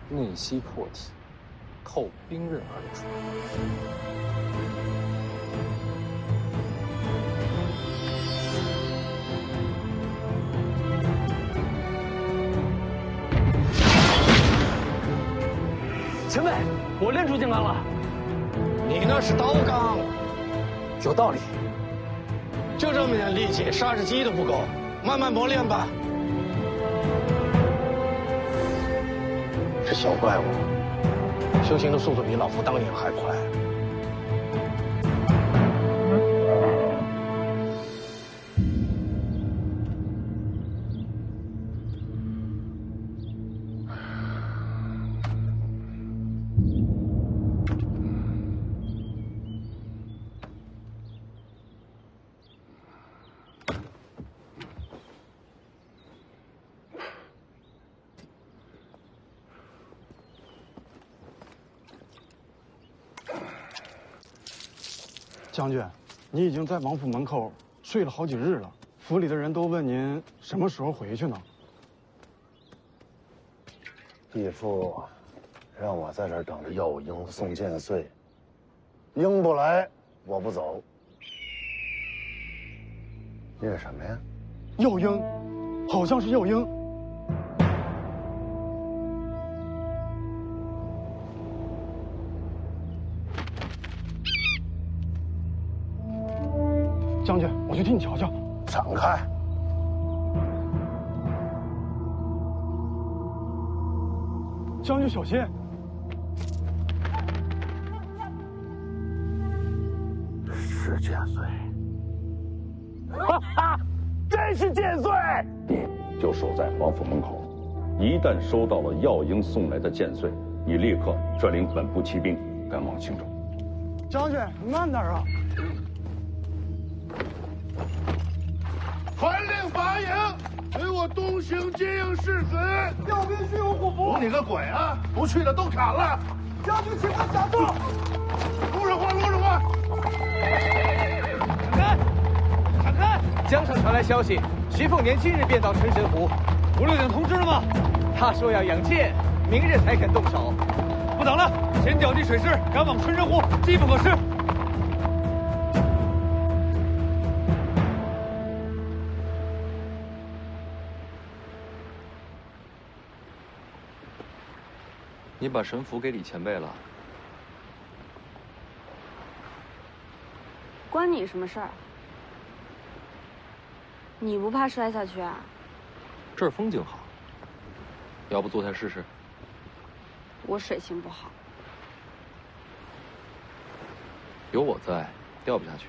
内息破体，透冰刃而出。前辈，我练出剑罡了。你那是刀罡，有道理。就这么点力气，杀只鸡都不够，慢慢磨练吧。这小怪物，修行的速度比老夫当年还快。将军，你已经在王府门口睡了好几日了，府里的人都问您什么时候回去呢？义父让我在这儿等着耀英送剑穗，英不来，我不走。念什么呀？耀英，好像是耀英。将军，我去替你瞧瞧。闪开！将军小心！是剑穗。哈哈，真是剑穗！你就守在王府门口，一旦收到了耀英送来的剑穗，你立刻率领本部骑兵赶往青州。将军，慢点啊！传令拔营，随我东行接应是子。调兵须有虎符。你个鬼啊！不去的都砍了。将军，请问下座。路上话，路上话。闪开！闪开！江上传来消息，徐凤年今日便到春神湖。吴六鼎通知了吗？他说要养剑，明日才肯动手。不等了，先调集水师，赶往春神湖，机不可失。你把神符给李前辈了，关你什么事儿？你不怕摔下去啊？这儿风景好，要不坐下试试？我水性不好，有我在，掉不下去。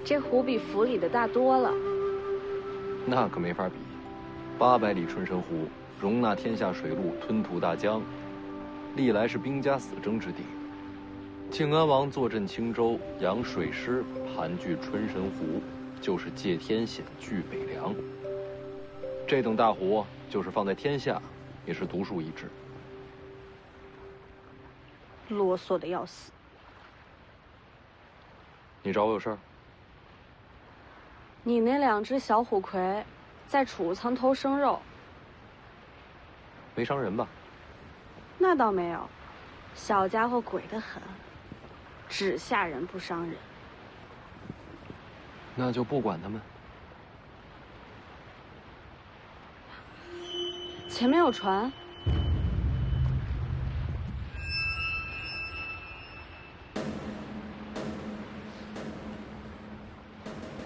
这湖比府里的大多了。那可没法比，800里春神湖容纳天下水陆，吞吐大江，历来是兵家死争之地。靖安王坐镇青州，养水师，盘踞春神湖，就是借天险，据北凉。这等大湖，就是放在天下，也是独树一帜。啰嗦的要死。你找我有事儿？你那2只小虎葵，在储物仓偷生肉，没伤人吧？那倒没有，小家伙鬼得很，只吓人不伤人。那就不管他们。前面有船。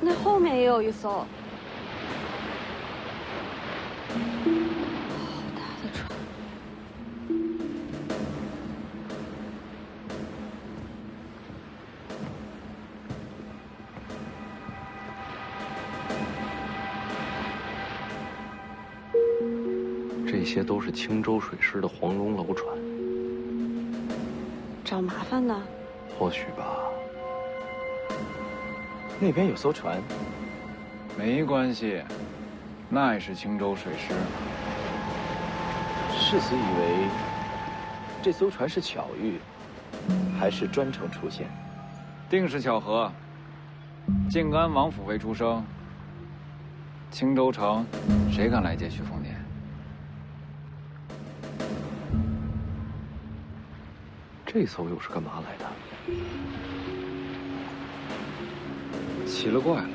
那后面也有一艘。好大的船。这些都是青州水师的黄龙楼船。找麻烦呢？或许吧。那边有艘船，没关系，那也是青州水师。世子以为这艘船是巧遇，还是专程出现？定是巧合。靖安王府为出生，青州城谁敢来接徐凤年？这艘又是干嘛来的？奇了怪了，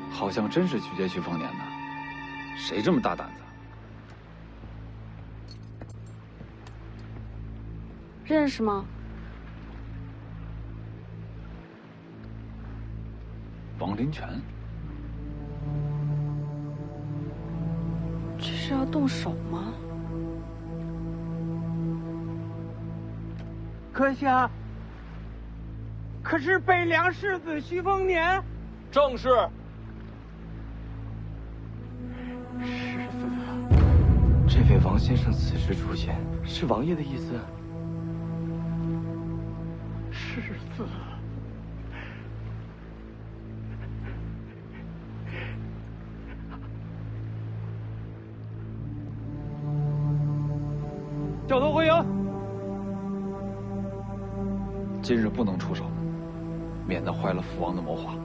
好像真是去接徐凤年的，谁这么大胆子？认识吗？王林泉，这是是要动手吗？阁下，可是北凉世子徐丰年？正是。世子，这位王先生此时出现，是王爷的意思？世子。掉头回营。今日不能出手，免得坏了父王的谋划。